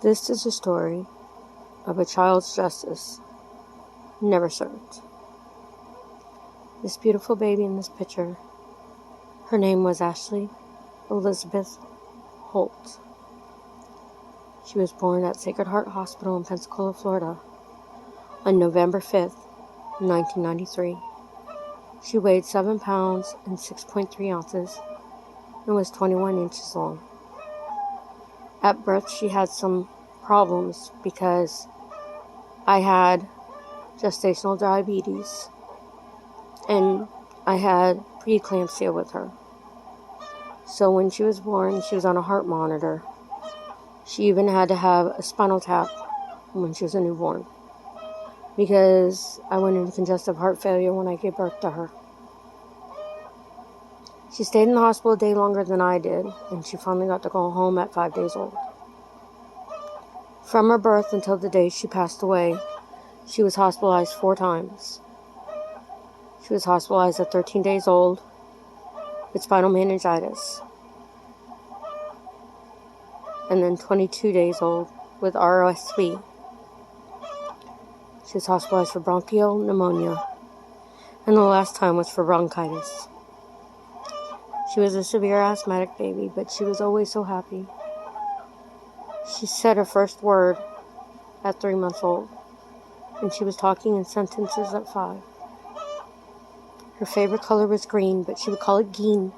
This is a story of a child's justice never served. This beautiful baby in this picture, her name was Ashley Elizabeth Holt. She was born at Sacred Heart Hospital in Pensacola, Florida on November 5th, 1993. She weighed 7 pounds and 6.3 ounces and was 21 inches long. At birth, she had some problems because I had gestational diabetes and I had preeclampsia with her. So when she was born, she was on a heart monitor. She even had to have a spinal tap when she was a newborn because I went into congestive heart failure when I gave birth to her. She stayed in the hospital a day longer than I did, and she finally got to go home at 5 days old. From her birth until the day she passed away, she was hospitalized 4 times. She was hospitalized at 13 days old with spinal meningitis, and then 22 days old with RSV. She was hospitalized for bronchial pneumonia, and the last time was for bronchitis. She was a severe asthmatic baby, but she was always so happy. She said her first word at 3 months old, and she was talking in sentences at 5. Her favorite color was green, but she would call it geen.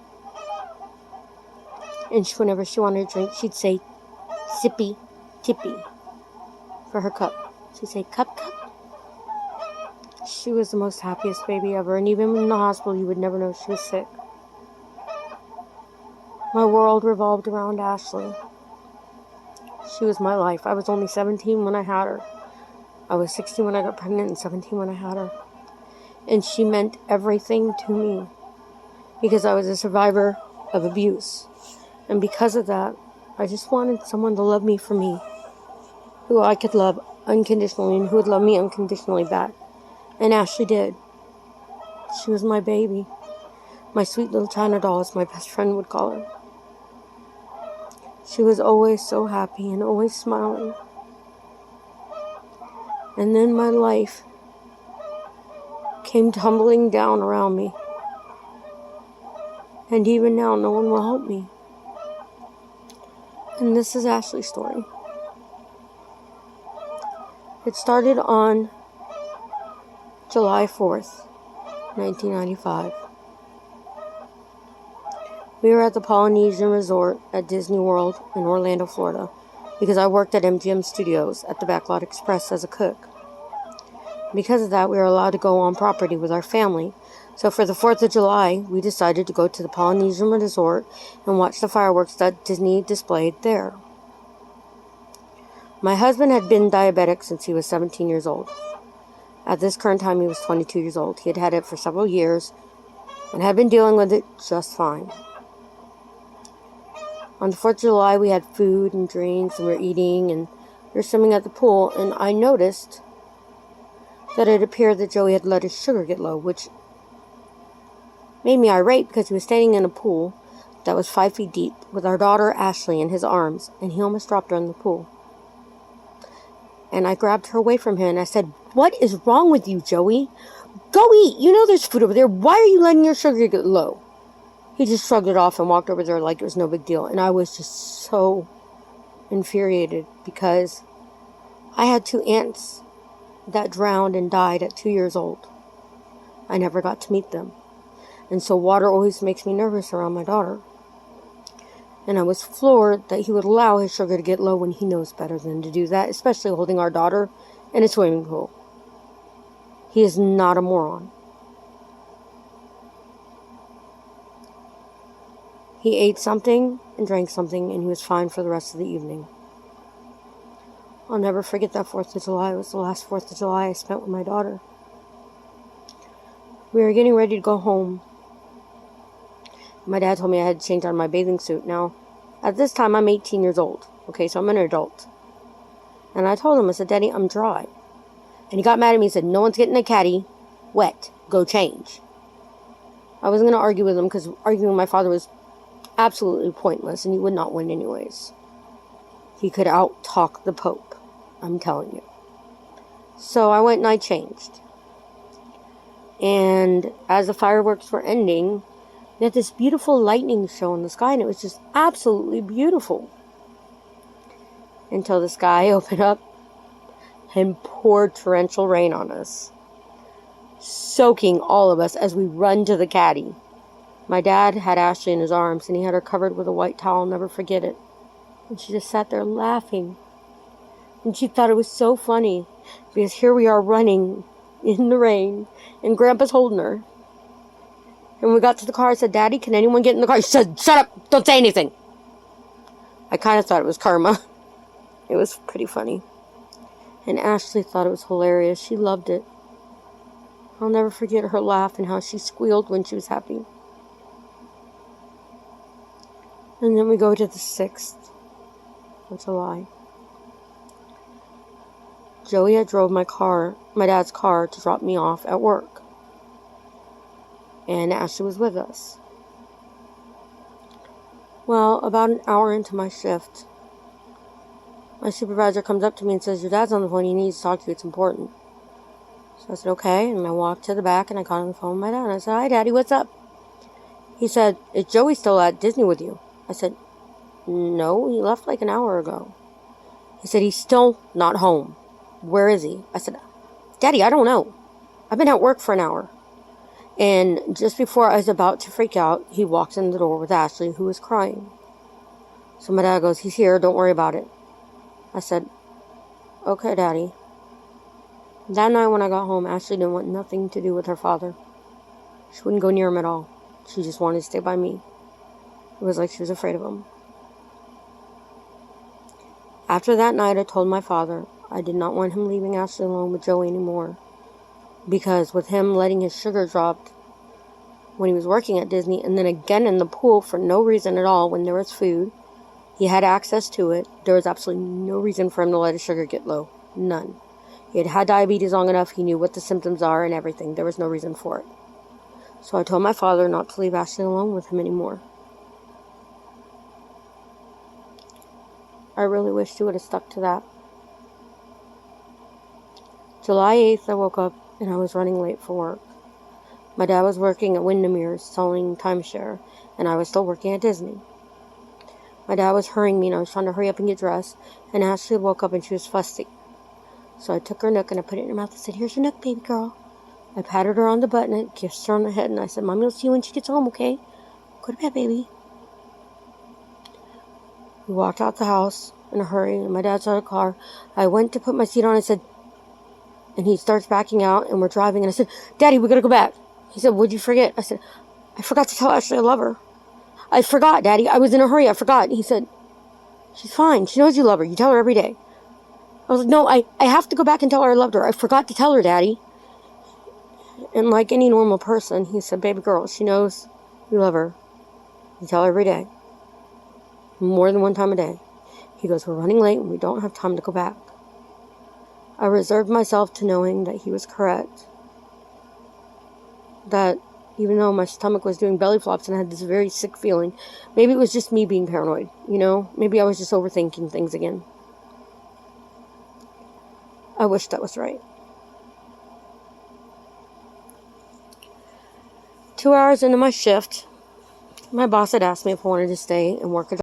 And whenever she wanted a drink, she'd say, sippy, tippy, for her cup. She'd say, cup, cup. She was the most happiest baby ever, and even in the hospital, you would never know she was sick. My world revolved around Ashley. She was my life. I was only 17 when I had her. I was 16 when I got pregnant and 17 when I had her. And she meant everything to me because I was a survivor of abuse. And because of that, I just wanted someone to love me for me, who I could love unconditionally and who would love me unconditionally back. And Ashley did. She was my baby. My sweet little China doll, as my best friend would call her. She was always so happy and always smiling. And then my life came tumbling down around me. And even now, no one will help me. And this is Ashley's story. It started on July 4th, 1995. We were at the Polynesian Resort at Disney World in Orlando, Florida, because I worked at MGM Studios at the Backlot Express as a cook. Because of that, we were allowed to go on property with our family. So for the 4th of July, we decided to go to the Polynesian Resort and watch the fireworks that Disney displayed there. My husband had been diabetic since he was 17 years old. At this current time, he was 22 years old. He had had it for several years and had been dealing with it just fine. On the 4th of July, we had food and drinks, and we were eating, and we were swimming at the pool, and I noticed that it appeared that Joey had let his sugar get low, which made me irate because he was standing in a pool that was 5 feet deep with our daughter Ashley in his arms, and he almost dropped her in the pool. And I grabbed her away from him, and I said, "What is wrong with you, Joey? Go eat! You know there's food over there. Why are you letting your sugar get low?" He just shrugged it off and walked over there like it was no big deal. And I was just so infuriated because I had 2 aunts that drowned and died at 2 years old. I never got to meet them. And so water always makes me nervous around my daughter. And I was floored that he would allow his sugar to get low when he knows better than to do that, especially holding our daughter in a swimming pool. He is not a moron. He ate something and drank something, and he was fine for the rest of the evening. I'll never forget that 4th of July. It was the last 4th of July I spent with my daughter. We were getting ready to go home. My dad told me I had to change out of my bathing suit. Now, at this time, I'm 18 years old. Okay, so I'm an adult. And I told him, I said, "Daddy, I'm dry." And he got mad at me and said, "No one's getting a caddy wet. Go change." I wasn't going to argue with him because arguing with my father was absolutely pointless, and he would not win anyways. He could out-talk the Pope. I'm telling you. So I went and I changed. And as the fireworks were ending, we had this beautiful lightning show in the sky, and it was just absolutely beautiful. Until the sky opened up and poured torrential rain on us, soaking all of us as we run to the caddy. My dad had Ashley in his arms, and he had her covered with a white towel. I'll never forget it. And she just sat there laughing. And she thought it was so funny, because here we are running in the rain, and Grandpa's holding her. And when we got to the car, I said, "Daddy, can anyone get in the car?" She said, "Shut up, don't say anything." I kind of thought it was karma. It was pretty funny. And Ashley thought it was hilarious. She loved it. I'll never forget her laugh and how she squealed when she was happy. And then we go to the 6th of July. Joey had drove my dad's car, to drop me off at work. And Ashley was with us. Well, about an hour into my shift, my supervisor comes up to me and says, "Your dad's on the phone. He needs to talk to you. It's important." So I said, "Okay." And I walked to the back and I got on the phone with my dad. And I said, "Hi, Daddy, what's up?" He said, "Is Joey still at Disney with you?" I said, "No, he left like an hour ago." He said, "He's still not home. Where is he?" I said, "Daddy, I don't know. I've been at work for an hour." And just before I was about to freak out, he walked in the door with Ashley, who was crying. So my dad goes, "He's here. Don't worry about it." I said, "Okay, Daddy." That night when I got home, Ashley didn't want nothing to do with her father. She wouldn't go near him at all. She just wanted to stay by me. It was like she was afraid of him. After that night, I told my father I did not want him leaving Ashley alone with Joey anymore. Because with him letting his sugar drop when he was working at Disney, and then again in the pool for no reason at all when there was food, he had access to it. There was absolutely no reason for him to let his sugar get low. None. He had had diabetes long enough. He knew what the symptoms are and everything. There was no reason for it. So I told my father not to leave Ashley alone with him anymore. I really wished he would have stuck to that. July 8th, I woke up and I was running late for work. My dad was working at Windermere's selling timeshare, and I was still working at Disney. My dad was hurrying me, and I was trying to hurry up and get dressed, and Ashley woke up and she was fussy. So I took her nook and I put it in her mouth and said, "Here's your nook, baby girl." I patted her on the butt and I kissed her on the head, and I said, "Mommy will see you when she gets home, okay? Go to bed, baby." We walked out the house in a hurry, and my dad's out of the car. I went to put my seat on, and he starts backing out, and we're driving, and I said, "Daddy, we gotta go back." He said, "What'd you forget?" I said, "I forgot to tell Ashley I love her." "I forgot, Daddy. I was in a hurry. I forgot." He said, "She's fine. She knows you love her. You tell her every day." I was like, "No, I have to go back and tell her I loved her. I forgot to tell her, Daddy." And like any normal person, he said, "Baby girl, she knows you love her. You tell her every day. More than one time a day." He goes, "We're running late and we don't have time to go back." I reserved myself to knowing that he was correct. That even though my stomach was doing belly flops and I had this very sick feeling, maybe it was just me being paranoid, Maybe I was just overthinking things again. I wish that was right. 2 hours into my shift, my boss had asked me if I wanted to stay and work a job.